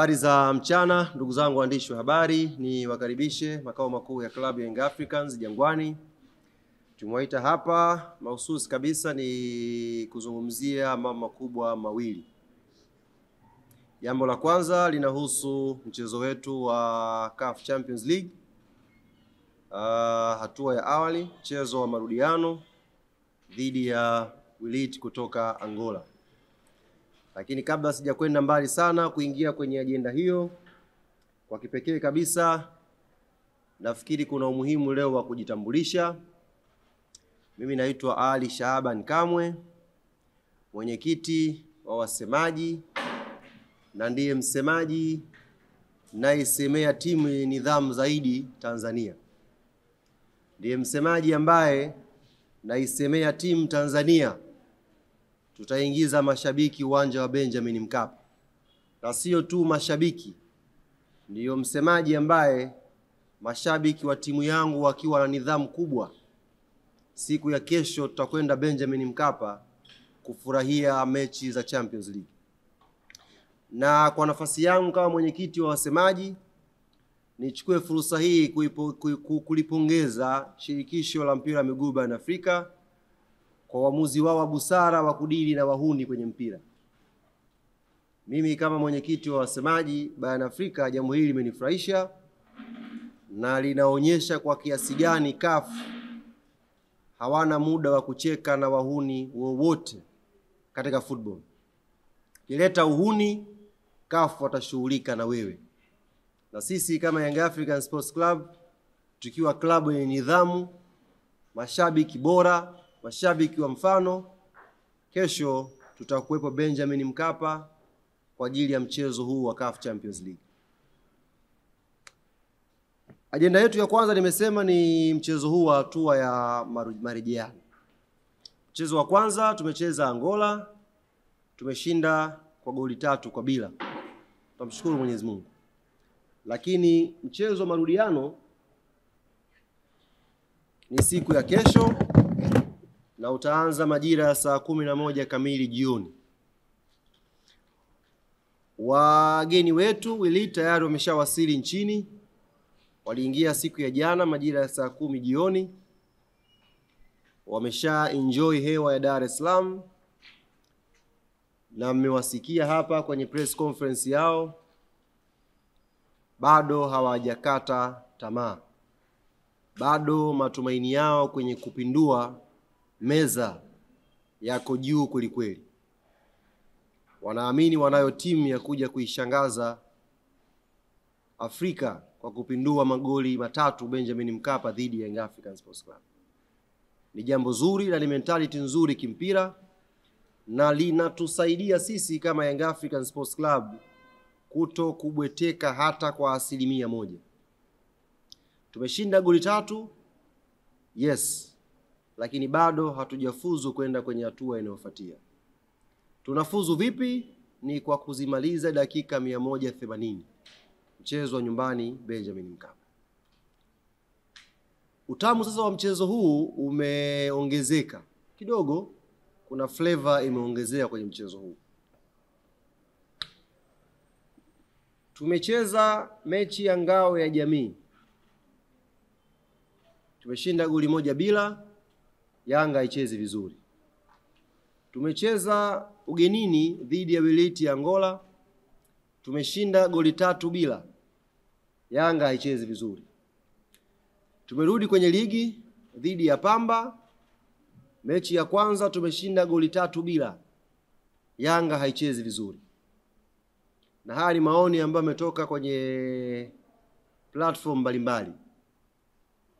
Habari za mchana ndugu zangu waandishi wa habari, ni wakaribishe makao makuu ya klabu ya Young Africans Jangwani. Tumewaita hapa mahususi kabisa ni kuzungumzia mambo makubwa mawili. Jambo la kwanza linahusu mchezo wetu wa CAF Champions League, hatua ya awali, mchezo wa marudiano dhidi ya Wydad kutoka Angola. Lakini kabla sijakwenda mbali sana kuingia kwenye ajenda hiyo, kwa kipekee kabisa nafikiri kuna umuhimu leo wa kujitambulisha. Mimi naitwa Ali Shaban Kamwe, mwenyekiti wa wasemaji na ndiye msemaji naisemea timu yenye nidhamu zaidi Tanzania. Ndiye msemaji ambaye naisemea timu Tanzania tutaingiza mashabiki uwanja wa Benjamin Mkapa. Na sio tu mashabiki, ndiyo msemaji ambaye mashabiki wa timu yangu wakiwa na nidhamu kubwa, siku ya kesho tutakwenda Benjamin Mkapa kufurahia mechi za Champions League. Na kwa nafasi yangu kama mwenyekiti wa wasemaji, nichukue fursa hii kulipongeza shirikisho la mpira wa miguu barani Afrika kwa uamuzi wao wa busara wa kudili na wahuni kwenye mpira. Mimi kama mwenyekiti wa wasemaji barani Afrika, jambo hili limenifurahisha na linaonyesha kwa kiasi gani CAF hawana muda wa kucheka na wahuni wowote katika football. Kileta uhuni, CAF watashughulika na wewe. Na sisi kama Young African Sports Club, tukiwa klabu yenye nidhamu, mashabiki bora, mashabiki wa mfano, kesho tutakuwepo Benjamin Mkapa kwa ajili ya mchezo huu wa CAF Champions League. Ajenda yetu ya kwanza nimesema ni mchezo huu wa hatua ya marejeano. Mchezo wa kwanza tumecheza Angola, tumeshinda kwa goli 3-0. Tunamshukuru Mwenyezi Mungu. Lakini mchezo wa marudiano ni siku ya kesho na utaanza majira ya saa 11 kamili jioni. Wageni wetu Wydad tayari wameshawasili nchini. Waliingia siku ya jana majira ya saa 10 jioni. Wamesha enjoy hewa ya Dar es Salaam na mmewasikia hapa kwenye press conference yao. Bado hawajakata tamaa. Bado matumaini yao kwenye kupindua meza yako juu kweli. Wanaamini wanayo timu ya kuja kuishangaza Afrika kwa kupindua magoli 3 Benjamin Mkapa dhidi ya Young African Sports Club. Ni jambo zuri na ni mentality nzuri kimpira, na linatusaidia sisi kama Young African Sports Club kuto kubweteka hata kwa 1%. Tumeshinda goli 3, yes, lakini bado hatujafuzu kwenda kwenye hatua inayofuatia. Tunafuzu vipi? Ni kwa kuzimaliza dakika 180 mchezo wa nyumbani Benjamin Mkapa. Utamu sasa wa mchezo huu umeongezeka kidogo, kuna flavor imeongezea kwenye mchezo huu. Tumecheza mechi ya ngao ya jamii, tumeshinda goli 1-0. Yanga haichezi vizuri. Tumecheza ugenini dhidi ya Wydad ya Angola, tumeshinda goli 3-0. Yanga haichezi vizuri. Tumerudi kwenye ligi dhidi ya Pamba, mechi ya kwanza tumeshinda goli 3-0. Yanga haichezi vizuri. Na haya ni maoni ambayo yametoka kwenye platform mbalimbali.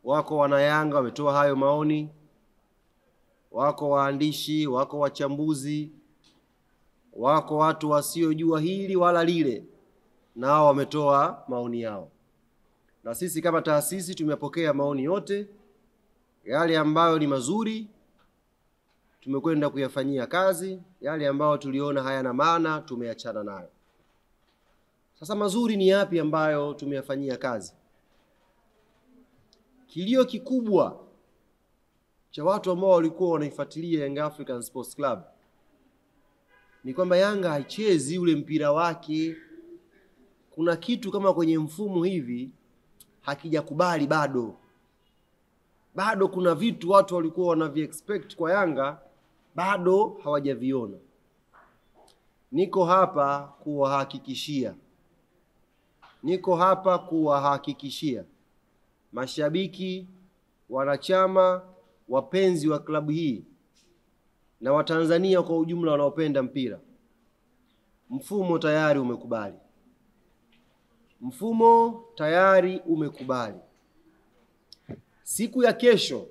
Wako wana Yanga wametoa hayo maoni, wako waandishi, wako wachambuzi, wako watu wasiojua hili wala lile, nao wametoa maoni yao. Na sisi kama taasisi tumepokea maoni yote. Yale ambayo ni mazuri tumekwenda kuyafanyia kazi, yale ambayo tuliona hayana maana tumeachana nayo. Sasa mazuri ni yapi ambayo tumeyafanyia kazi? Kilio kikubwa cha watu ambao walikuwa wanaifuatilia Young African Sports Club ni kwamba Yanga haichezi ule mpira wake kuna kitu kama kwenye mfumo hivi hakijakubali bado kuna vitu watu walikuwa wanavi-expect kwa Yanga bado hawajaviona. Niko hapa kuwahakikishia mashabiki, wanachama, wapenzi wa klabu hii na Watanzania kwa ujumla wanaopenda mpira, mfumo tayari umekubali. Siku ya kesho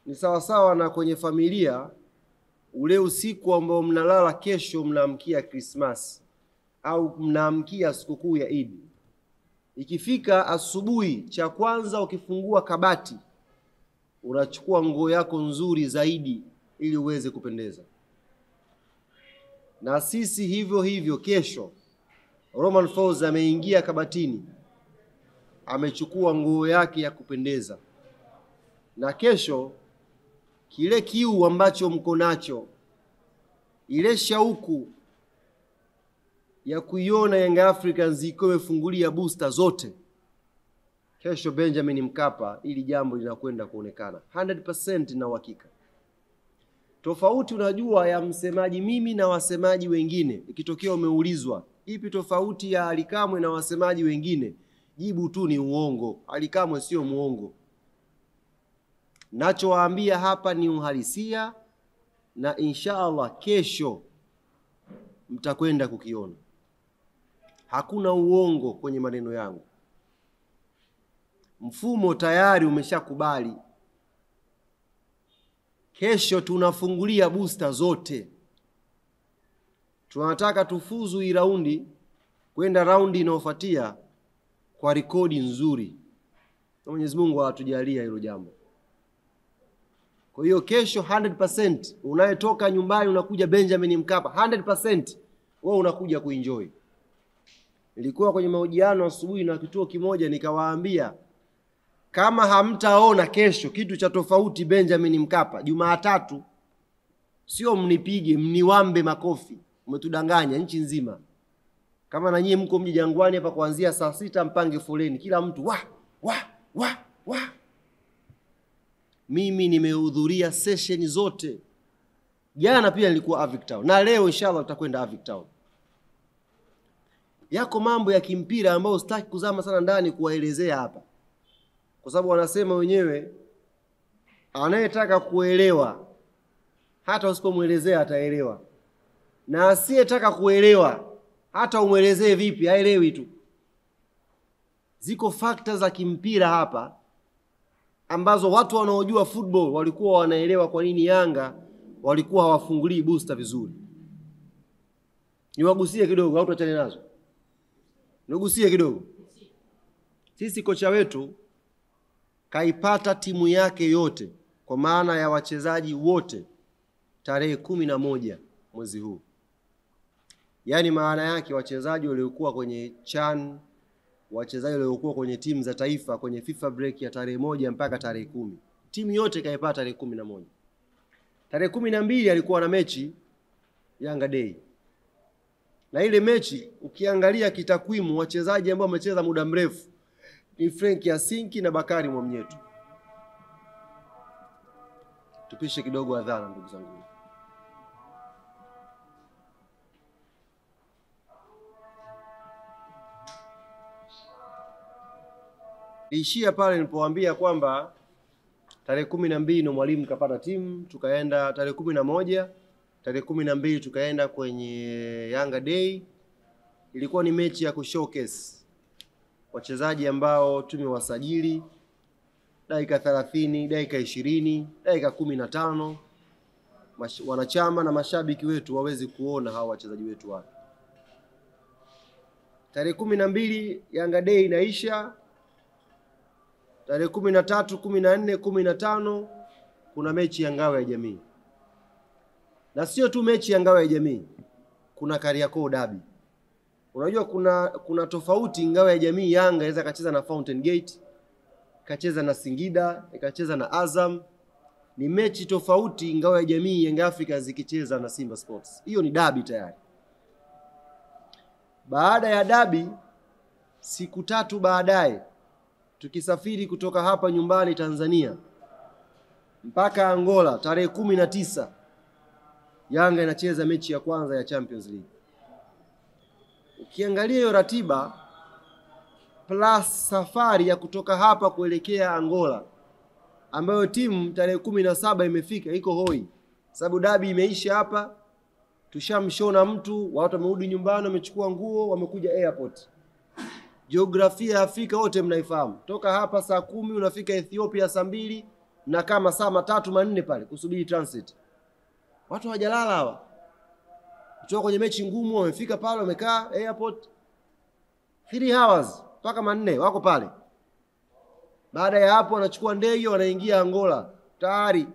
ni sawasawa na kwenye familia, ule usiku ambao mnalala kesho mnaamkia Christmas au mnaamkia sikukuu ya Eid. Ikifika asubuhi, cha kwanza ukifungua kabati unachukua nguo yako nzuri zaidi ili uweze kupendeza. Na sisi hivyo kesho Romain Folz ameingia kabatini, amechukua nguo yake ya kupendeza. Na kesho kile kiu ambacho mko nacho, ile shauku ya kuiona Young Africans iko imefungulia booster zote, kesho Benjamin Mkapa ili jambo linakwenda kuonekana 100% na uhakika. Tofauti unajua ya msemaji mimi na wasemaji wengine, ikitokea umeulizwa ipi tofauti ya Ally Kamwe na wasemaji wengine, jibu tu ni uongo. Ally Kamwe sio muongo. Nachowaambia hapa ni uhalisia, na inshallah kesho mtakwenda kukiona. Hakuna uongo kwenye maneno yangu. Mfumo tayari umeshakubali. Kesho tunafungulia booster zote. Tunataka tufuzu hii raundi kwenda raundi inayofuatia kwa rekodi nzuri. Mwenyezi Mungu atujalie hilo jambo. Kwa hiyo kesho 100% unayetoka nyumbani unakuja Benjamin Mkapa 100% wewe unakuja kuenjoy. Nilikuwa kwenye mahojiano asubuhi na kituo kimoja, nikawaambia kama hamtaona kesho kitu cha tofauti Benjamin Mkapa Jumatatu, sio mnipige mniwambe makofi, umetudanganya nchi nzima. Kama na nyie mko mji Jangwani hapa kuanzia saa 6 mpange foleni, kila mtu wa. Mimi nimehudhuria session zote. Jana pia nilikuwa Avic Town, na leo inshallah tutakwenda Avic Town. Yako mambo ya kimpira ambayo sitaki kuzama sana ndani kuwaelezea hapa, kwa sababu wanasema wenyewe anayetaka kuelewa hata usipomuelezea ataelewa, na asiyetaka kuelewa hata umuelezee vipi haelewi tu. Ziko factors za kimpira hapa ambazo watu wanaojua football walikuwa wanaelewa kwa nini Yanga walikuwa hawafungulii booster vizuri. Niwagusie kidogo au tuachane nazo? Niwagusie kidogo. Sisi kocha wetu kaipata timu yake yote, kwa maana ya wachezaji wote, tarehe 11 mwezi huu. Yaani maana yake wachezaji waliokuwa kwenye CHAN, wachezaji waliokuwa kwenye timu za taifa kwenye FIFA break ya tarehe 1 mpaka tarehe 10. Timu yote kaipata tarehe 11. Tarehe 12 alikuwa na mechi Yanga Day. Na ile mechi ukiangalia kitakwimu, wachezaji ambao wamecheza muda mrefu ni Frank Yasinki na Bakari Mwamnyeto. Tupishe kidogo adhana ndugu zangu. Niishia pale nilipowaambia kwamba tarehe 12 ndo mwalimu kapata timu, tukaenda tarehe 11, tarehe 12 tukaenda kwenye Yanga Day. Ilikuwa ni mechi ya kushowcase wachezaji ambao tumewasajili dakika 30, dakika 20, dakika 15, wanachama na mashabiki wetu waweze kuona hawa wachezaji wetu wapi. Tarehe 12 Yanga Day inaisha. Tarehe 13, 14, 15 kuna mechi ya ngao ya jamii. Na sio tu mechi ya ngao ya jamii, kuna Kariakoo Derby. Unajua kuna tofauti. Ngao ya jamii Yanga inaweza kacheza na Fountain Gate, kacheza na Singida, ikacheza na Azam. Ni mechi tofauti ngao ya jamii Young Africans zikicheza na Simba Sports. Hiyo ni derby tayari. Baada ya derby siku 3 baadaye tukisafiri kutoka hapa nyumbani Tanzania mpaka Angola tarehe 19, Yanga inacheza mechi ya kwanza ya Champions League. Ukiangalia hiyo ratiba plus safari ya kutoka hapa kuelekea Angola ambayo timu tarehe 17 imefika, iko hoi. Sababu dabi imeisha hapa, tushamshona mtu, watu wamerudi nyumbani, wamechukua nguo, wamekuja airport. Jiografia ya Afrika wote mnaifahamu. Toka hapa saa 10 unafika Ethiopia saa 2 na kama saa 3 4 pale kusubiri transit. Watu hawajalala hawa. Kutoka kwenye mechi ngumu wamefika pale, wamekaa airport 3 hours mpaka 4 wako pale. Baada ya hapo wanachukua ndege wanaingia Angola. Tayari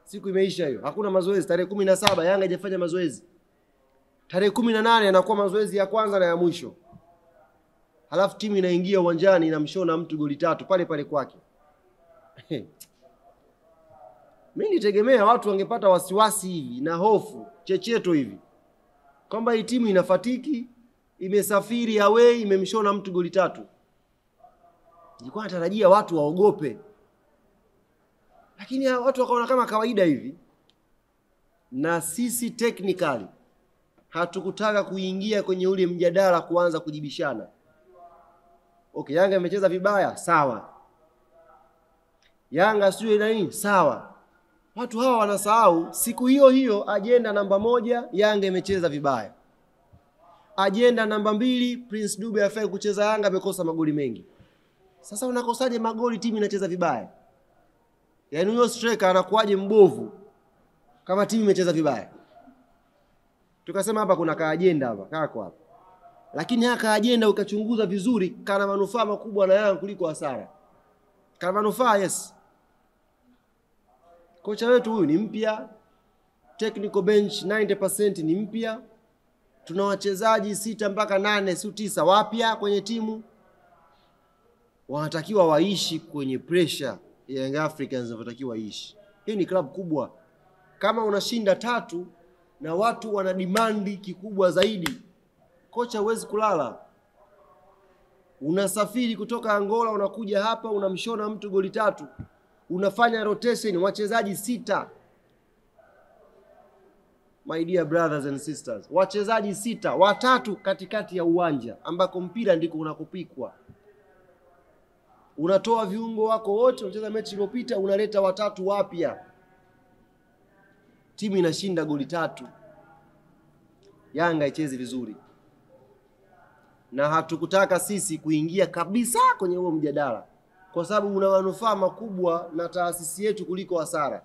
siku imeisha hiyo. Hakuna mazoezi. Tarehe 17 Yanga haijafanya mazoezi. Tarehe 18 yanakuwa mazoezi ya kwanza na ya mwisho. Halafu timu inaingia uwanjani inamshona mtu goli 3 pale pale kwake. Mimi nitegemea watu wangepata wasiwasi hivi na hofu, checheto hivi, kwamba hii timu inafatiki, imesafiri away, imemshona mtu goli 3. Nilikuwa natarajia watu waogope. Lakini watu wakaona kama kawaida hivi. Na sisi technically hatukutaka kuingia kwenye ule mjadala kuanza kujibishana. Okay, Yanga imecheza vibaya, sawa. Yanga sio na nini, sawa. Watu hawa wanasahau siku hiyo hiyo agenda namba 1 Yanga imecheza vibaya. Agenda namba 2 Prince Dube afai kucheza, Yanga amekosa magoli mengi. Sasa unakosaje magoli timu inacheza vibaya? Yaani huyo striker anakuaje mbovu kama timu imecheza vibaya? Tukasema hapa kuna kaagenda hapa, kako hapa. Lakini haka agenda ukachunguza vizuri kana manufaa makubwa na Yanga kuliko hasara. Kana manufaa, yes. Kocha wetu huyu ni mpya. Technical bench 90% ni mpya. Tuna wachezaji 6 mpaka 8 si 9 wapya kwenye timu. Wanatakiwa waishi kwenye pressure ya Young Africans wanatakiwa waishi. Hii ni club kubwa. Kama unashinda 3 na watu wana demand kikubwa zaidi, kocha huwezi kulala. Unasafiri kutoka Angola unakuja hapa unamshona mtu goli 3. Unafanya rotation wachezaji 6. My dear brothers and sisters, wachezaji 6, 3 katikati ya uwanja ambako mpira ndiko unakopikwa. Unatoa viungo wako wote, unacheza mechi iliyopita unaleta 3 wapya. Timu inashinda goli 3. Yanga icheze vizuri. Na hatukutaka sisi kuingia kabisa kwenye huo mjadala, kwa sababu una manufaa makubwa na taasisi yetu kuliko hasara.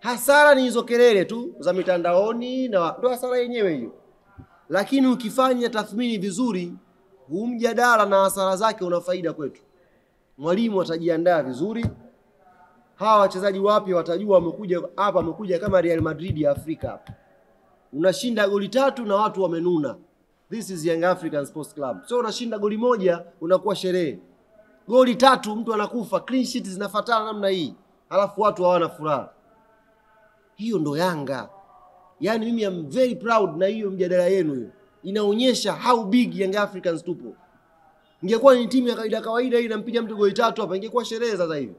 Hasara ni hizo kelele tu za mitandaoni na ndo hasara yenyewe hiyo. Lakini ukifanya tathmini vizuri, huu mjadala na hasara zake una faida kwetu. Mwalimu atajiandaa vizuri. Hawa wachezaji wapya watajua wamekuja hapa, wamekuja kama Real Madrid ya Afrika hapa. Unashinda goli 3 na watu wamenuna. This is Young African Sports Club. So unashinda goli 1 unakuwa sherehe. Goli 3 mtu anakufa, clean sheet zinafuatana namna hii. Halafu watu hawana furaha. Hiyo ndo Yanga. Yaani mimi am very proud na hiyo mjadala yenu hiyo. Inaonyesha how big Young Africans tupo. Ingekuwa ni timu ya kawaida hii inampiga mtu goli 3 hapa, ingekuwa sherehe sasa hivi.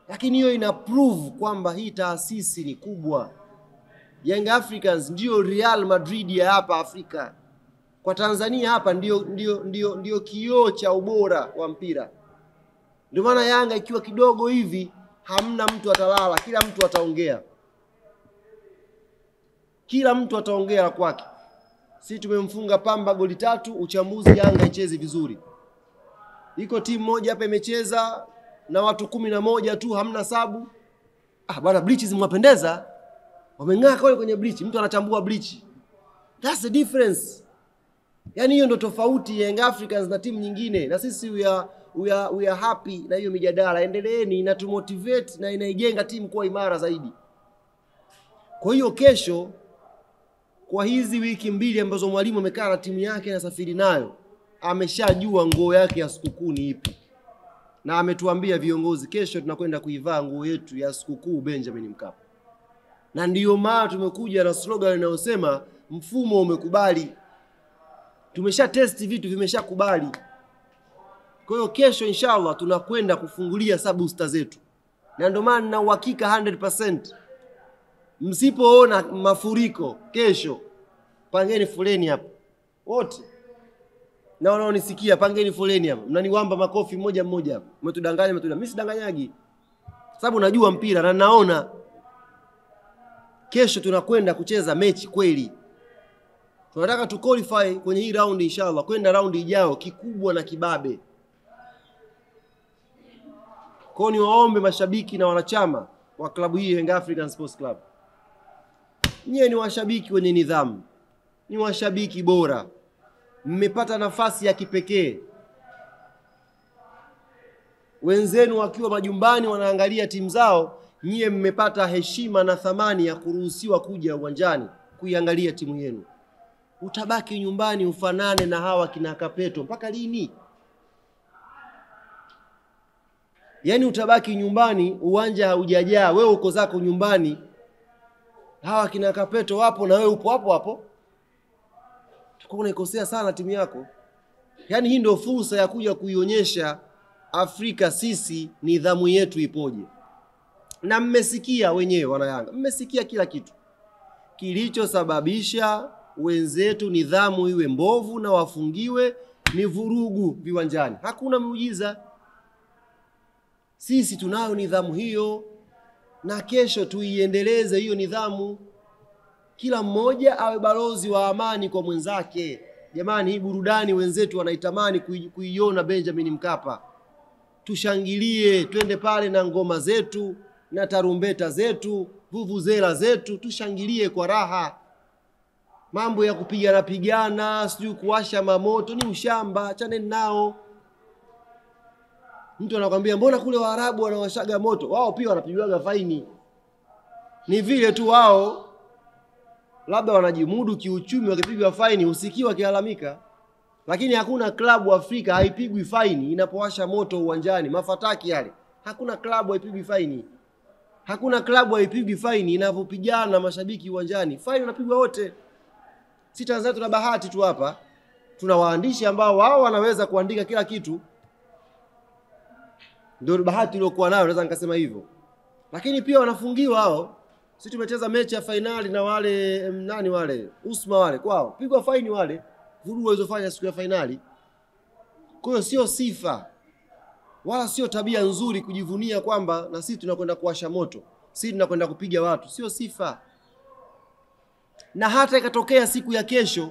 Lakini hiyo ina prove kwamba hii taasisi ni kubwa. Young Africans ndio Real Madrid ya hapa Afrika. Kwa Tanzania hapa ndio kioo cha ubora wa mpira. Ndio maana Yanga ikiwa kidogo hivi hamna mtu atalala, kila mtu ataongea. Kila mtu ataongea kwake. Sisi tumemfunga Pamba goli 3, uchambuzi Yanga icheze vizuri. Iko timu moja hapa imecheza na watu 11 tu, hamna sabu. Bwana bleach zimwapendeza. Wameng'aa kule kwenye bleach, mtu anachambua bleach. That's the difference. Yaani hiyo ndo tofauti ya Young Africans na timu nyingine. Na sisi we are happy na hiyo mijadala. Endeleeni, inatumotivate na inaijenga timu kuwa imara zaidi. Kwa hiyo kesho, kwa hizi wiki 2 ambazo mwalimu amekaa na timu yake na safiri nayo, ameshajua nguo yake ya sikukuu ni ipi. Na ametuambia viongozi, kesho tunakwenda kuivaa nguo yetu ya sikukuu Benjamin Mkapa. Na ndiyo maana tumekuja na slogan inayosema mfumo umekubali. Tumesha test vitu, vimeshakubali. Kwa hiyo kesho inshallah tunakwenda kufungulia sub-booster zetu. Na ndio maana na uhakika 100%. Msipoona mafuriko kesho, pangeni foleni hapa. Wote. Na wanaonisikia pangeni foleni hapa. Mnaniwamba makofi mmoja mmoja hapa. Umetudanganya. Mimi sidanganyagi. Sababu najua mpira na naona kesho tunakwenda kucheza mechi kweli. Tunataka tu qualify kwenye hii round inshallah, kwenda round ijayo kikubwa na kibabe. Kwa ni waombe mashabiki na wanachama wa klabu hii Young African Sports Club. Nyie ni washabiki wenye nidhamu. Ni washabiki bora. Mmepata nafasi ya kipekee. Wenzenu wakiwa majumbani wanaangalia timu zao, nyie mmepata heshima na thamani ya kuruhusiwa kuja uwanjani kuiangalia timu yenu. Utabaki nyumbani ufanane na hawa kina Kapeto mpaka lini? Yaani utabaki nyumbani, uwanja haujajaa, wewe uko zako nyumbani. Hawa kina Kapeto wapo na wewe upo hapo. Utakuwa unaikosea sana timu yako. Yaani hii ndio fursa ya kuja kuionyesha Afrika sisi nidhamu yetu ipoje. Na mmesikia wenyewe wana Yanga. Mmesikia kila kitu. Kilichosababisha wenzetu nidhamu iwe mbovu na wafungiwe ni vurugu viwanjani. Hakuna muujiza. Sisi tunayo nidhamu hiyo na kesho tuiendeleze hiyo nidhamu. Kila mmoja awe balozi wa amani kwa mwenzake. Jamani, hii burudani wenzetu wanaitamani kuiona Benjamin Mkapa. Tushangilie, twende pale na ngoma zetu na tarumbeta zetu, vuvuzela zetu, tushangilie kwa raha. Mambo ya kupigana, sijui kuwasha mamoto ni ushamba, achane nao. Mtu anakuambia mbona kule Waarabu wanawashaga moto? Wao pia wanapigwaga faini. Ni vile tu wao labda wanajimudu kiuchumi, wakipigwa faini usikiwa wakilalamika. Lakini hakuna klabu Afrika haipigwi faini inapowasha moto uwanjani, mafataki yale. Hakuna klabu haipigwi faini. Hakuna klabu haipigwi faini inapopigana mashabiki uwanjani. Faini unapigwa wote. Si Tanzania tuna bahati tu hapa. Tuna waandishi ambao wao wanaweza kuandika kila kitu. Ndio bahati iliyokuwa nayo, naweza nikasema hivyo. Lakini pia wanafungiwa hao. Sisi tumecheza mechi ya finali na wale nani wale? Usma wale kwao. Pigwa faini wale. Vurugu walizofanya siku ya finali. Kwa hiyo sio sifa. Wala sio tabia nzuri kujivunia kwamba na sisi tunakwenda kuwasha moto. Sisi tunakwenda kupiga watu. Sio sifa. Na hata ikatokea siku ya kesho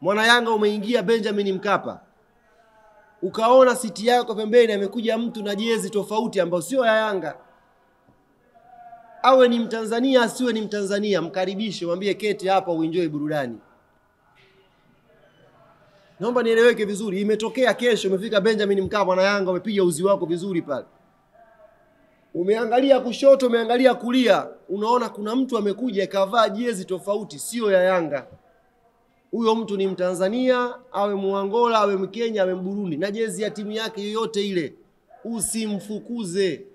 mwana Yanga umeingia Benjamin Mkapa, ukaona siti yako pembeni amekuja mtu na jezi tofauti ambayo sio ya Yanga, awe ni Mtanzania asiwe ni Mtanzania, mkaribishe, mwambie keti hapa uenjoy burudani. Naomba nieleweke vizuri. Imetokea kesho umefika Benjamin Mkapa na Yanga umepiga uzi wako vizuri pale, umeangalia kushoto, umeangalia kulia, unaona kuna mtu amekuja kavaa jezi tofauti sio ya Yanga. Huyo mtu ni Mtanzania, awe Muangola, awe Mkenya, awe Mburundi, na jezi ya timu yake yoyote ile, usimfukuze.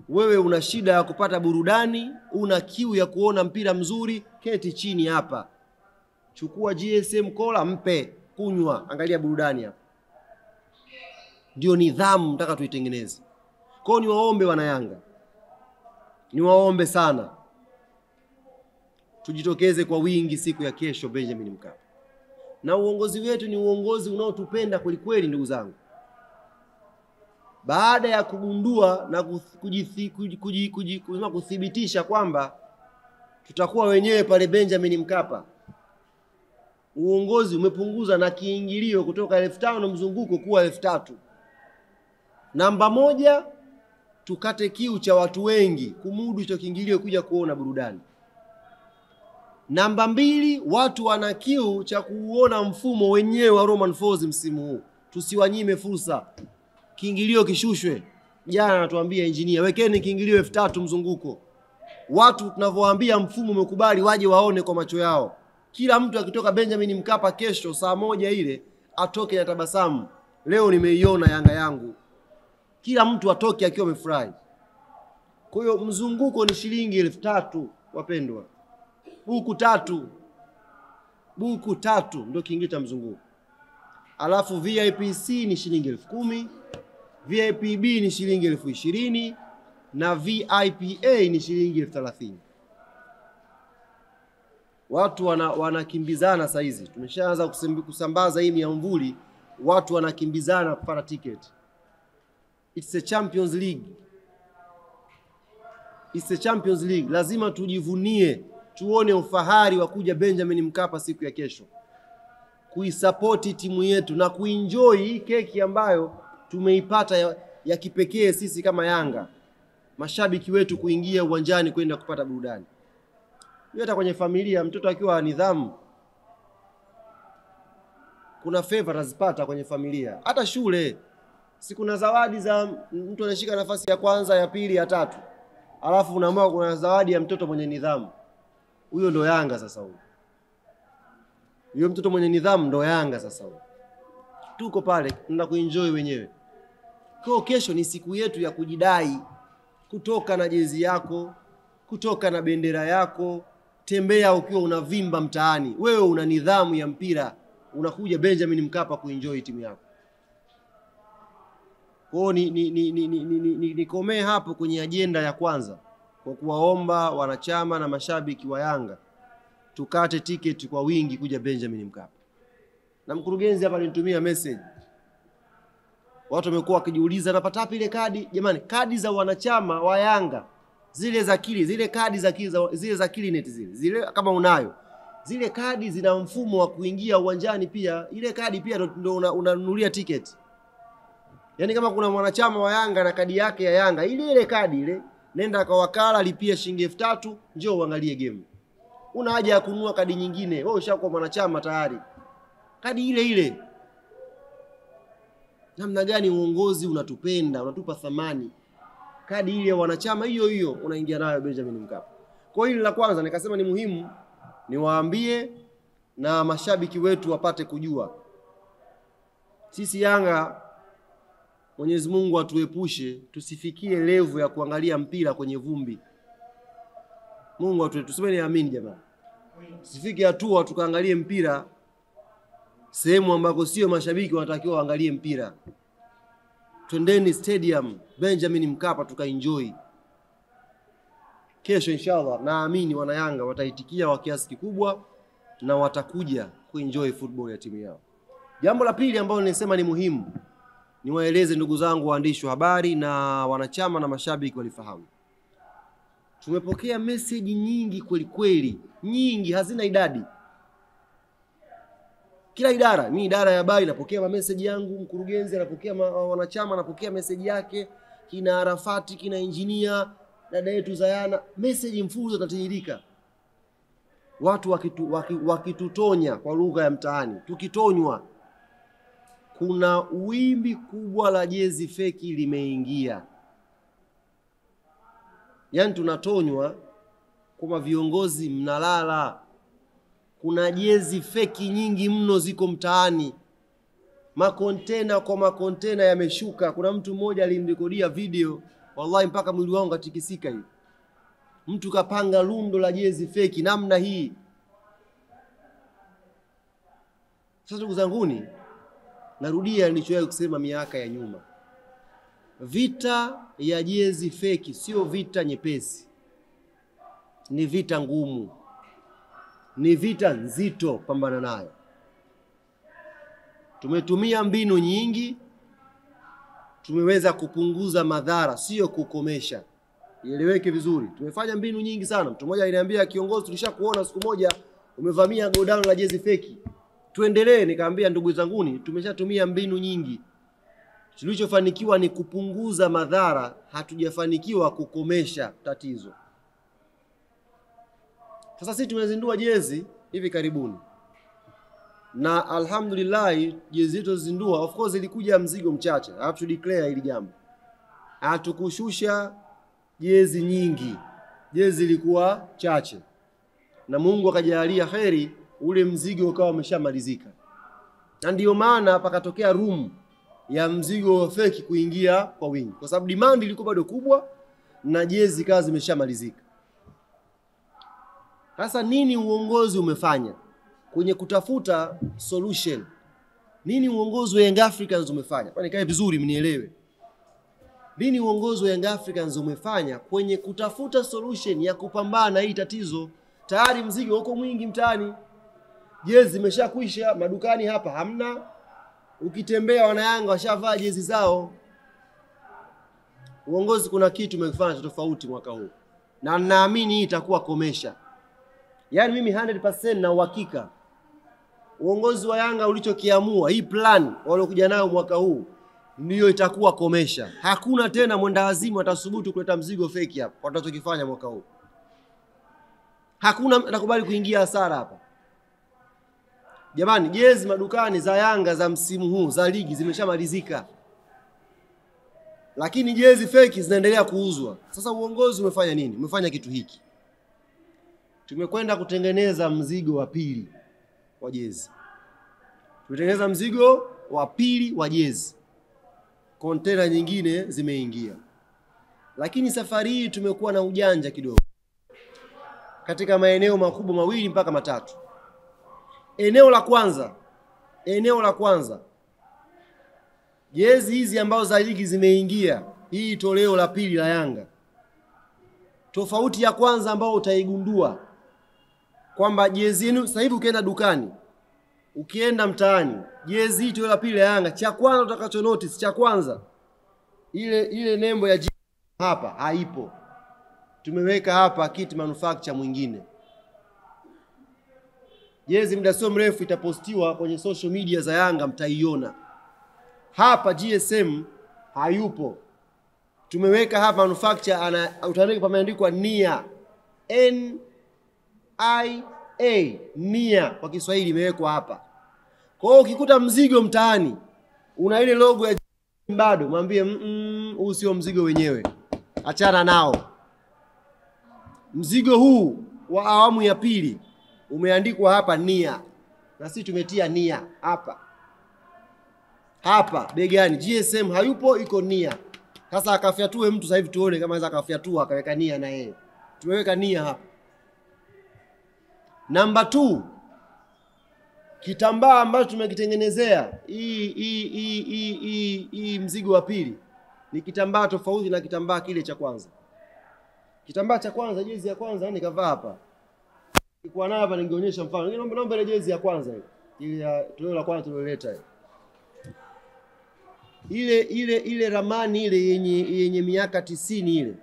Wewe una shida ya kupata burudani, una kiu ya kuona mpira mzuri, keti chini hapa. Chukua GSM kola mpe, kunywa, angalia burudani hapa. Ndio nidhamu nataka tuitengeneze. Kwa ni waombe wana Yanga. Ni waombe sana. Tujitokeze kwa wingi siku ya kesho Benjamin Mkapa. Na uongozi wetu ni uongozi unaotupenda kweli ndugu zangu. Baada ya kugundua na kuthibitisha kwamba tutakuwa wenyewe pale Benjamin Mkapa, uongozi umepunguza na kiingilio kutoka 5,000 mzunguko kuwa 3,000. Namba 1, tukate kiu cha watu wengi kumudu hicho kiingilio kuja kuona burudani. Namba 2, watu wana kiu cha kuona mfumo wenyewe wa Romain Folz msimu huu. Tusiwanyime fursa. Kiingilio kishushwe. Jana anatuambia engineer, wekeni kiingilio 3,000 mzunguko. Watu tunavyowaambia mfumo umekubali, waje waone kwa macho yao. Kila mtu akitoka Benjamin Mkapa kesho saa 1 ile atoke na tabasamu. Leo nimeiona Yanga yangu. Kila mtu atoke akiwa amefurahi. Kwa hiyo mzunguko ni shilingi 3,000 wapendwa. Huku 3. buku 3 ndio kiingilio cha mzunguko. Alafu VIP C ni shilingi 10,000, VIP B ni shilingi 20,000 na VIP A ni shilingi 30,000. Watu wanakimbizana saa hizi. Tumeshaanza kusambaza hii miamvuli, watu wanakimbizana kupata ticket. It's a Champions League. It's a Champions League. Lazima tujivunie, tuone ufahari wa kuja Benjamin Mkapa siku ya kesho, kuisapoti timu yetu na kuenjoy hii keki ambayo tumeipata ya kipekee sisi kama Yanga, mashabiki wetu kuingia uwanjani kwenda kupata burudani. Hata kwenye familia, mtoto akiwa nidhamu, kuna favor atazipata kwenye familia. Hata shule, si kuna zawadi za mtu anashika nafasi ya kwanza, ya pili, ya tatu, alafu unaamua kuna zawadi ya mtoto mwenye nidhamu. Huyo ndo Yanga sasa huyo. Huyo mtoto mwenye nidhamu ndo Yanga sasa huyo. Tuko pale tunataka kuenjoy wenyewe. Kwa kesho ni siku yetu ya kujidai, kutoka na jezi yako, kutoka na bendera yako, tembea ukiwa unavimba mtaani. Wewe una nidhamu ya mpira, unakuja Benjamin Mkapa kuenjoy timu yako. Kwa nikomee hapo kwenye ajenda ya kwanza, kwa kuwaomba wanachama na mashabiki wa Yanga tukate tiketi kwa wingi kuja Benjamin Mkapa. Na mkurugenzi hapa alinitumia message. Watu wamekuwa wakijiuliza napata wapi ile kadi? Jamani, kadi za wanachama wa Yanga, zile za kili, zile kadi za kili, zile za Kilinet zile kama unayo. Zile kadi zina mfumo wa kuingia uwanjani pia. Ile kadi pia ndio unanunulia tiketi. Yaani kama kuna mwanachama wa Yanga na kadi yake ya Yanga, ile kadi ile, nenda kwa wakala, lipia shilingi 3,000, njoo uangalie game. Una haja ya kununua kadi nyingine? Wewe ushakuwa mwanachama tayari. Kadi ile ile. Namna gani uongozi unatupenda, unatupa thamani. Kadi ile ya wanachama hiyo hiyo unaingia nayo Benjamin Mkapa. Kwa hili la kwanza nikasema ni muhimu niwaambie na mashabiki wetu wapate kujua. Sisi Yanga, Mwenyezi Mungu atuepushe tusifikie level ya kuangalia mpira kwenye vumbi. Mungu atuepushe, tuseme amini jamani. Sifike hatua tukaangalie mpira sehemu ambako sio mashabiki wanatakiwa waangalie mpira. Twendeni stadium Benjamin Mkapa tukaenjoy. Kesho inshallah naamini wana Yanga wataitikia kwa kiasi kikubwa na watakuja kuenjoy football ya timu yao. Jambo la pili ambalo nilisema ni muhimu, niwaeleze ndugu zangu waandishi wa habari na wanachama na mashabiki walifahamu. Tumepokea message nyingi kweli kweli, nyingi hazina idadi. Kila idara, mimi idara ya habari napokea message yangu, mkurugenzi anapokea, wanachama anapokea message yake, kina Arafati, kina engineer, dada yetu Zayana, message mfuzo tatiririka. Watu wakitutonya kwa lugha ya mtaani, tukitonywa. Kuna wimbi kubwa la jezi feki limeingia. Yaani tunatonywa kama viongozi mnalala. Kuna jezi feki nyingi mno ziko mtaani. Makontena kwa makontena yameshuka. Kuna mtu mmoja alimrekodia video, wallahi mpaka mwili wangu katikisika hivi. Mtu kapanga lundo la jezi feki namna hii. Sasa ndugu zanguni, narudia nilichowahi kusema miaka ya nyuma. Vita ya jezi feki sio vita nyepesi. Ni vita ngumu. Ni vita nzito pambana nayo. Tumetumia mbinu nyingi, tumeweza kupunguza madhara, sio kukomesha. Ieleweke vizuri. Tumefanya mbinu nyingi sana. Mtu mmoja aliniambia, kiongozi, tulishakuona siku moja umevamia godown la jezi feki. Tuendelee. Nikamwambia ndugu zanguni, tumeshatumia mbinu nyingi. Tulichofanikiwa ni kupunguza madhara, hatujafanikiwa kukomesha tatizo. Sasa sisi tumezindua jezi hivi karibuni. Na alhamdulillah jezi yetu zindua, of course ilikuja mzigo mchache. I have to declare hili jambo. Hatukushusha jezi nyingi. Jezi ilikuwa chache. Na Mungu akajalia kheri, ule mzigo ukawa umeshamalizika. Na ndio maana pakatokea room ya mzigo feki kuingia kwa wingi. Kwa sababu demand ilikuwa bado kubwa na jezi kazi zimeshamalizika. Sasa nini uongozi umefanya kwenye kutafuta solution. Nini uongozi wa Young Africans umefanya? Kwa nikae vizuri mnielewe. Nini uongozi wa Young Africans umefanya kwenye kutafuta solution ya kupambana na hii tatizo? Tayari mzigo uko mwingi mtaani. Jezi zimeshakwisha, madukani hapa hamna. Ukitembea wana Yanga washavaa jezi zao. Uongozi kuna kitu umefanya tofauti mwaka huu. Na naamini hii itakuwa komesha. Yaani mimi 100% na uhakika uongozi wa Yanga ulichokiamua, hii plan waliokuja nayo mwaka huu ndio itakuwa komesha. Hakuna tena mwenda wazimu atasubutu kuleta mzigo fake hapa kwa tutachokifanya mwaka huu. Hakuna atakubali kuingia hasara hapa. Jamani, jezi madukani za Yanga za msimu huu za ligi zimeshamalizika. Lakini jezi fake zinaendelea kuuzwa. Sasa uongozi umefanya nini? Umefanya kitu hiki. Tumekwenda kutengeneza mzigo wa pili wa jezi. Tumetengeneza mzigo wa pili wa jezi. Kontena nyingine zimeingia. Lakini safari hii tumekuwa na ujanja kidogo. Katika maeneo makubwa mawili mpaka matatu. Eneo la kwanza. Jezi hizi ambazo za ligi zimeingia, hii toleo la pili la Yanga. Tofauti ya kwanza ambao utaigundua kwamba jezi yenu sasa hivi ukienda dukani, ukienda mtaani, jezi hii toleo la pili la Yanga, cha kwanza utakacho notice, cha kwanza ile nembo ya hapa haipo. Tumeweka hapa kit manufacture mwingine. Jezi muda sio mrefu itapostiwa kwenye social media za Yanga, mtaiona. Hapa GSM hayupo. Tumeweka hapa manufacture utaandika pameandikwa NIA. NIA, NIA kwa Kiswahili imewekwa hapa. Kwa hiyo ukikuta mzigo mtaani una ile logo ya bado, mwambie huu sio mzigo wenyewe. Achana nao. Mzigo huu wa awamu ya pili umeandikwa hapa NIA. Na sisi tumetia NIA hapa. Hapa begani GSM hayupo, iko NIA. Sasa akafiatue mtu sasa hivi tuone kama anaweza akafiatua akaweka NIA na yeye. Tumeweka NIA hapa. Namba 2. Kitambaa ambacho tumekitengenezea hii mzigo wa pili ni kitambaa tofauti na kitambaa kile cha kwanza. Kitambaa cha kwanza, jezi ya kwanza nikavaa hapa. Nilikuwa nayo hapa ningeonyesha mfano. Naomba ile jezi ya kwanza ile ya toleo la kwanza tuliloleta ile ramani ile yenye miaka 90 ile.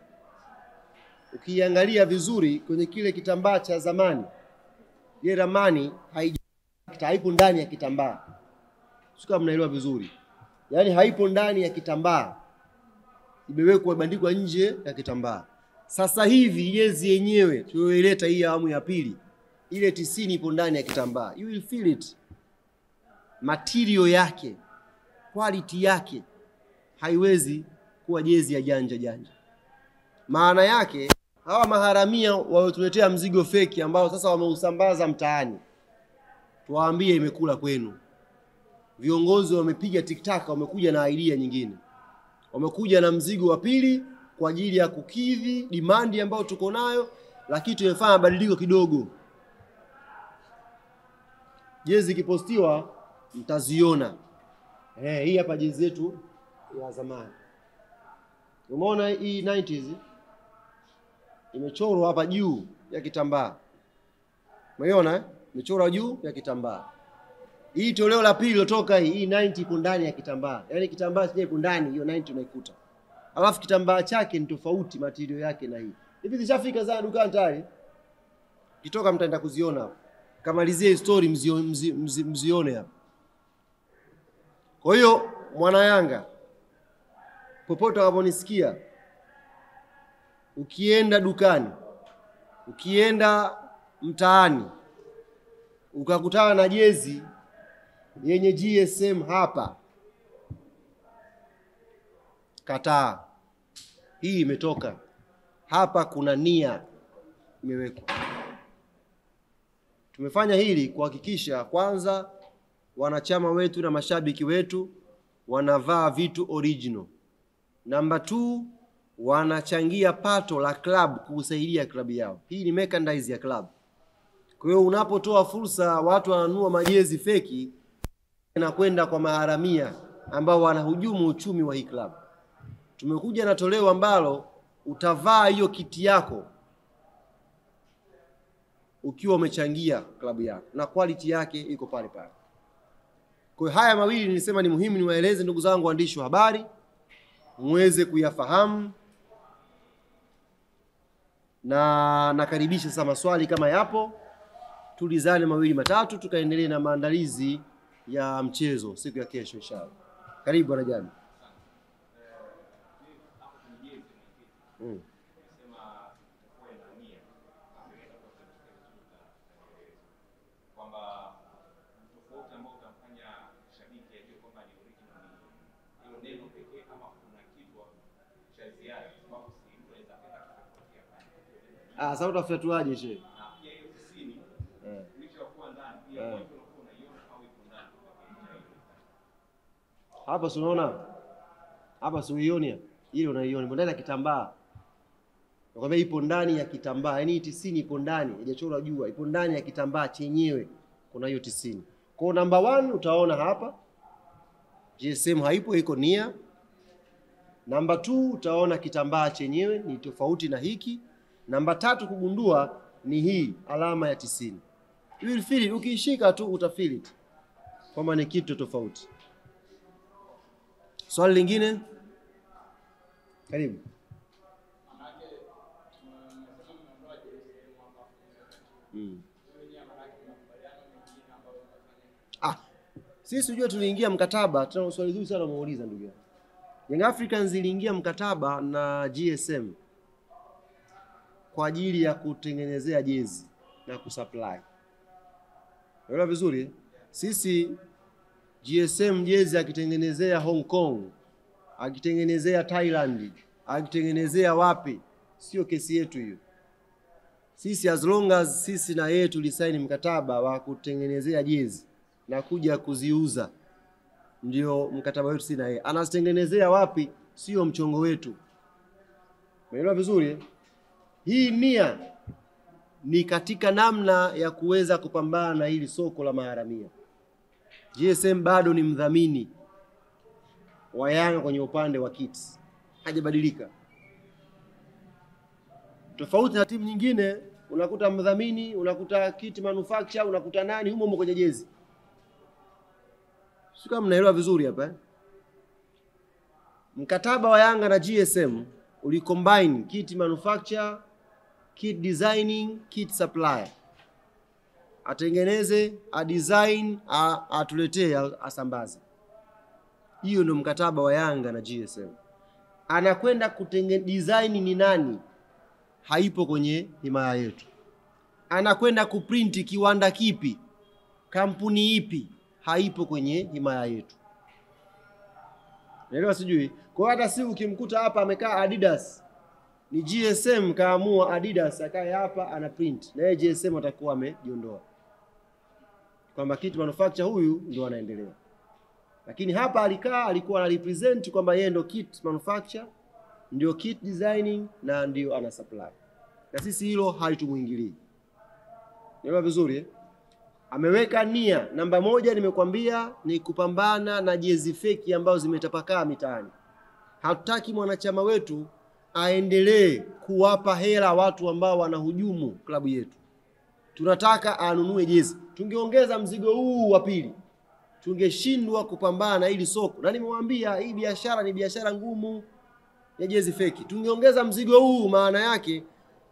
Ukiangalia vizuri kwenye kile kitambaa cha zamani, ile ramani haipo ndani ya kitambaa. Sio kama mnaelewa vizuri. Yaani haipo ndani ya kitambaa. Imewekwa bandikwa nje ya kitambaa. Sasa hivi jezi yenyewe tuliyoleta hii awamu ya pili, ile 90 ipo ndani ya kitambaa. You will feel it. Material yake, quality yake haiwezi kuwa jezi ya janja. Maana yake hawa maharamia waliotuletea mzigo feki ambao sasa wameusambaza mtaani, tuwaambie imekula kwenu. Viongozi wamepiga TikTok, wamekuja na idea nyingine. Wamekuja na mzigo wa pili kwa ajili ya kukidhi demand ambayo tuko nayo, lakini tumefanya mabadiliko kidogo. Jezi ikipostiwa mtaziona. Hii hapa jezi yetu ya zamani. Umeona hii 90s imechorwa hapa juu ya kitambaa. Umeona imechorwa juu ya kitambaa. Hii toleo la pili lilotoka hii 90 ipo ndani ya kitambaa. Yaani kitambaa chenyewe ipo ndani, hiyo 90 unaikuta. Alafu kitambaa chake ni tofauti material yake na hii. Hivi zishafika za dukani tayari. Kitoka mtaenda kuziona hapo. Kamalizie story mzione hapa. Kwa hiyo mwana Yanga, popote unaponisikia, ukienda dukani, ukienda mtaani, ukakutana na jezi yenye GSM hapa, kataa. Hii imetoka. Hapa kuna NIA imewekwa. Tumefanya hili kuhakikisha kwanza wanachama wetu na mashabiki wetu wanavaa vitu original. Namba 2, wanachangia pato la club kusaidia klabu yao. Hii ni merchandise ya club. Kwa hiyo unapotoa fursa watu wananunua majezi feki na kwenda kwa maharamia ambao wanahujumu uchumi wa hii club. Tumekuja na toleo ambalo utavaa hiyo kiti yako ukiwa umechangia klabu yako na quality yake iko pale pale. Kwa hiyo haya mawili nilisema ni muhimu niwaeleze ndugu zangu waandishi wa habari muweze kuyafahamu, na nakaribisha sasa maswali kama yapo, tulizane mawili matatu tukaendelee na maandalizi ya mchezo siku ya kesho inshallah. Karibu bwana Jami. Sasa utafatuaje shehe? Hapa si unaona? Hapa si uioni? Ile unaiona ndani ya kitambaa. Nakwambia ipo ndani ya kitambaa. Yaani 90 ipo ndani, haijachorwa jua, ipo ndani ya kitambaa chenyewe. Kuna hiyo 90. Kwa namba 1 utaona hapa. GSM haipo, iko nia. Namba 2 utaona kitambaa chenyewe ni tofauti na hiki. Namba 3 kugundua ni hii alama ya 90. You will feel it. Ukishika tu utafeel it kwamba ni kitu tofauti. Swali lingine? Karibu. Sisi unajua tuliingia mkataba, tuna swali zuri sana umeuliza ndugu yangu. Young Africans iliingia mkataba na GSM kwa ajili ya kutengenezea jezi na kusupply. Unaelewa vizuri? Sisi GSM jezi akitengenezea Hong Kong, akitengenezea Thailand, akitengenezea wapi, sio kesi yetu hiyo. Sisi as long as sisi na yeye tulisaini mkataba wa kutengenezea jezi na kuja kuziuza, ndio mkataba wetu sisi na yeye. Anazitengenezea wapi sio mchongo wetu. Umeelewa vizuri? Hii nia ni katika namna ya kuweza kupambana na hili soko la maharamia. GSM bado ni mdhamini wa Yanga kwenye upande wa kits. Hajabadilika. Tofauti na timu nyingine, unakuta mdhamini, unakuta kit manufacturer, unakuta nani humo kwenye jezi. Sio kama mnaelewa vizuri hapa. Mkataba wa Yanga na GSM ulicombine kit manufacturer, kit designing, kit supplier. Atengeneze, design, atuletee, asambaze. Hiyo ndio mkataba wa Yanga na GSM. Anakwenda kutengeneza design ni nani? Haipo kwenye himaya yetu. Anakwenda kuprinti kiwanda kipi? Kampuni ipi? Haipo kwenye himaya yetu. Naelewa sijui. Kwa hata si ukimkuta hapa amekaa Adidas, ni GSM kaamua Adidas akae hapa ana print, na yeye GSM atakuwa amejiondoa kwamba kit manufacturer huyu ndio anaendelea. Lakini hapa alikuwa ana represent kwamba yeye ndio kit manufacturer, ndio kit designing na ndio ana supply. Na sisi hilo halitumuingilii. Nielewa vizuri eh? Ameweka nia namba 1 nimekwambia ni kupambana na jezi feki ambazo zimetapakaa mitaani. Hatutaki mwanachama wetu aendelee kuwapa hela watu ambao wanahujumu klabu yetu. Tunataka anunue jezi. Tungeongeza mzigo huu wa pili, tungeshindwa kupambana na hili soko. Na nimemwambia hii biashara ni biashara ngumu ya jezi feki. Tungeongeza mzigo huu, maana yake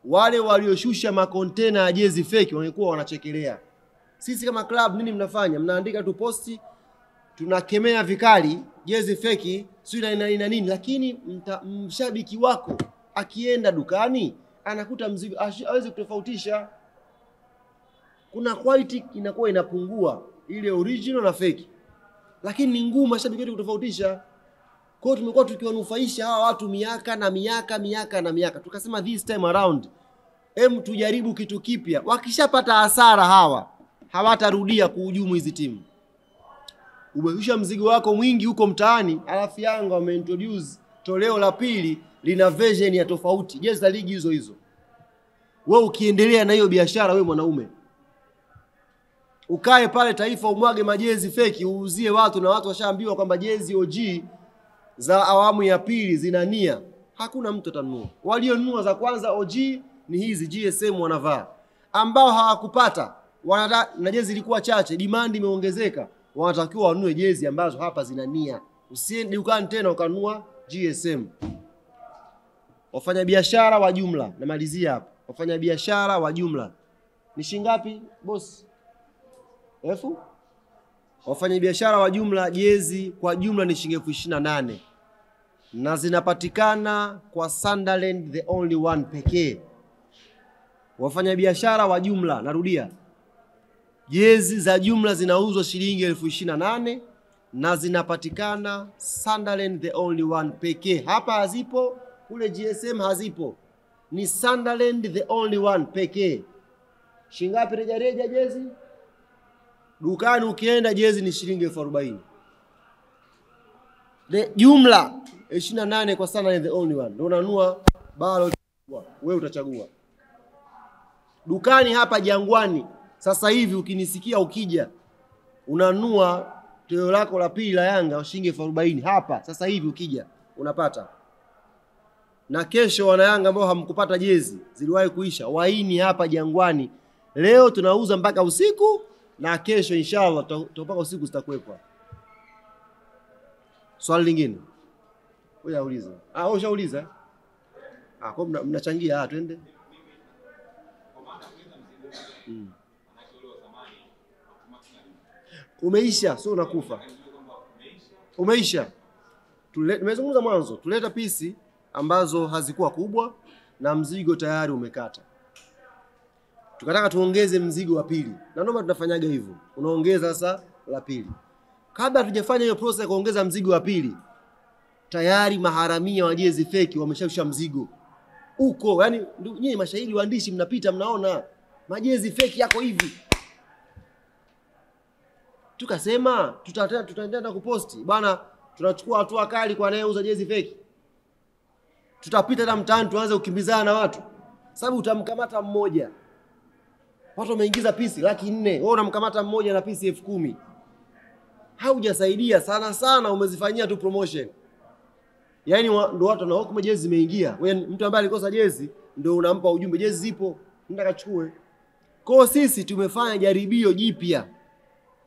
wale walioshusha makontena ya jezi feki wangekuwa wanachekelea. Sisi kama club nini mnafanya? Mnaandika tu posti, tunakemea vikali jezi feki, sio ina nini, lakini mshabiki wako akienda dukani anakuta mzigo hawezi kutofautisha. Kuna quality inakuwa inapungua ile original na fake. Lakini ni ngumu mashabiki wetu kutofautisha. Kwa hiyo tumekuwa tukiwanufaisha hawa watu miaka na miaka. Tukasema this time around tujaribu kitu kipya. Wakishapata hasara hawa hawatarudia kuhujumu hizi timu. Umeshusha mzigo wako mwingi huko mtaani, alafu Yanga wameintroduce toleo la pili lina version ya tofauti. Jezi za ligi hizo. Wewe ukiendelea na hiyo biashara wewe mwanaume, ukae pale Taifa umwage majezi feki uuzie watu, na watu washaambiwa kwamba jezi OG za awamu ya pili zina nia, hakuna mtu atanunua. Walionunua za kwanza OG ni hizi GSM wanavaa, ambao hawakupata na jezi ilikuwa chache, demand imeongezeka, wanatakiwa wanunue jezi ambazo hapa zina nia. Usiende dukani tena ukanunua GSM. Wafanya biashara wa jumla, namalizia hapa. Wafanya biashara wa jumla ni shilingi ngapi boss? Elfu? Wafanya biashara wa jumla jezi kwa jumla ni shilingi 28,000 na zinapatikana kwa Sunderland the only one pekee. Wafanya biashara wa jumla, narudia, jezi za jumla zinauzwa shilingi 28,000 na zinapatikana Sunderland the only one pekee. Hapa hazipo, kule GSM hazipo, ni Sunderland the only one pekee. Shilingi ngapi reja reja jezi? Dukani ukienda jezi ni shilingi 40,000. Jumla 28 kwa Sunderland the only one. Ndio unanunua balo, wewe utachagua. Dukani hapa Jangwani sasa hivi ukinisikia ukija unanunua toleo lako la pili la Yanga shilingi 40,000 hapa sasa hivi ukija unapata. Na kesho wana Yanga ambao hamkupata jezi, ziliwahi kuisha, waini hapa Jangwani. Leo tunauza mpaka usiku na kesho inshallah tutapaka usiku zitakuwepo. Swali lingine? Wewe auliza. Wewe ushauliza? Kwa mnachangia twende. Umeisha, sio unakufa. Umeisha. Tumezungumza mwanzo, tuleta pisi ambazo hazikuwa kubwa na mzigo tayari umekata. Tukataka tuongeze mzigo wa pili. Na ndio tunafanyaga hivyo. Unaongeza sasa la pili. Kabla hatujafanya hiyo process ya kuongeza mzigo wa pili, tayari maharamia wa jezi feki wameshashusha mzigo. Uko, yani nyinyi mashahidi waandishi mnapita mnaona majezi feki yako hivi. Tukasema tutaendelea kuposti. Bwana, tunachukua hatua kali kwa anayeuza jezi feki. Tutapita na mtaani tuanze kukimbizana na watu. Sababu utamkamata mmoja. Watu wameingiza pisi 400,000. Wewe unamkamata mmoja na pisi 10,000. Haujasaidia sana, umezifanyia tu promotion. Yaani ndio watu na huko jezi zimeingia. Wewe mtu ambaye alikosa jezi ndio unampa ujumbe jezi zipo, nenda kachukue. Kwa sisi tumefanya jaribio jipya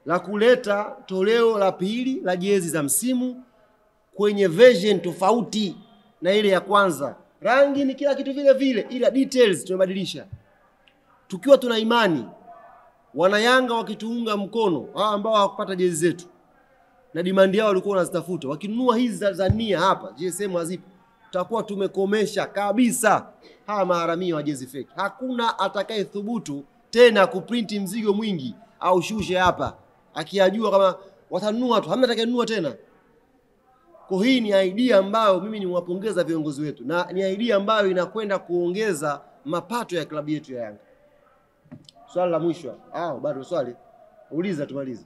la kuleta toleo la pili la jezi za msimu kwenye version tofauti na ile ya kwanza. Rangi ni kila kitu vile vile, ila details tumebadilisha. Tukiwa tuna imani wana Yanga wakituunga mkono, hao ambao hawakupata jezi zetu na demand yao walikuwa wanazitafuta, wakinunua hizi za nia hapa GSM hazipo, tutakuwa tumekomesha kabisa hawa maharamia wa jezi fake. Hakuna atakayethubutu tena kuprinti mzigo mwingi au shushe hapa akijua kama watanunua tu, hamna atakayenunua tena. Kwa hii ni idea ambayo mimi niwapongeza viongozi wetu, na ni idea ambayo inakwenda kuongeza mapato ya klabu yetu ya Yanga. Swali la mwisho. Bado swali. Uliza tumalize.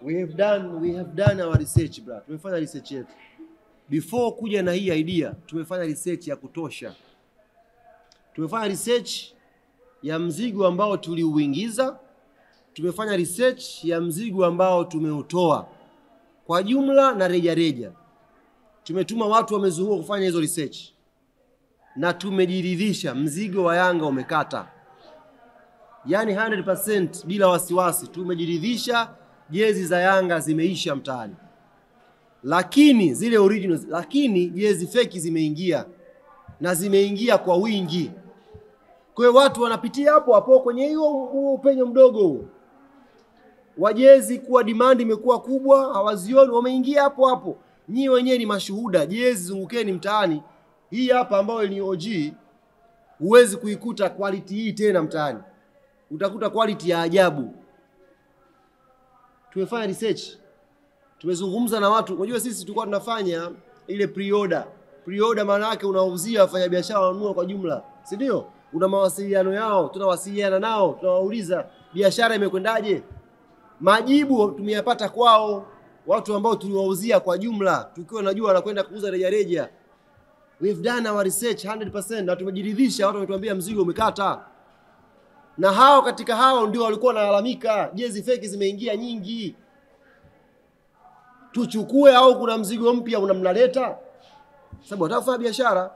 We have done our research, bro. Tumefanya research yetu. Before kuja na hii idea, tumefanya research ya kutosha. Tumefanya research ya mzigo ambao tuliuingiza, tumefanya research ya mzigo ambao tumeutoa kwa jumla na reja reja. Tumetuma watu wamezunguka kufanya hizo research na tumejiridhisha mzigo wa Yanga umekata. Yaani 100% bila wasiwasi tumejiridhisha jezi za Yanga zimeisha mtaani. Lakini zile originals, lakini jezi feki zimeingia na zimeingia kwa wingi. Kwa hiyo watu wanapitia hapo kwenye hiyo upenyo mdogo wa jezi kuwa demand imekuwa kubwa, hawazioni, wameingia hapo. Nyinyi wenyewe ni mashuhuda, jezi zungukeni mtaani. Hii hapa ambayo ni OG huwezi kuikuta quality hii tena mtaani. Utakuta quality ya ajabu. Tumefanya research. Tumezungumza na watu. Unajua sisi tulikuwa tunafanya ile pre-order. Pre-order maana yake unauzia wafanyabiashara wanunua kwa jumla, si ndio? Una mawasiliano yao, tunawasiliana nao, tunawauliza biashara imekwendaje? Majibu tumeyapata kwao, watu ambao tuliwauzia kwa jumla, tukiwa najua wanakwenda kuuza rejareja. We've done our research 100% na tumejiridhisha, watu wametuambia mzigo umekata. Na hao katika hao ndio walikuwa wanalalamika, jezi feki zimeingia nyingi, tuchukue au kuna mzigo mpya unamnaleta? Sababu wataka kufanya biashara.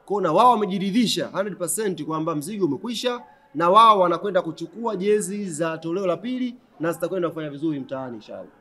Kuna wao wamejiridhisha 100% kwamba mzigo umekwisha, na wao wanakwenda kuchukua jezi za toleo la pili na zitakwenda kufanya vizuri mtaani inshallah.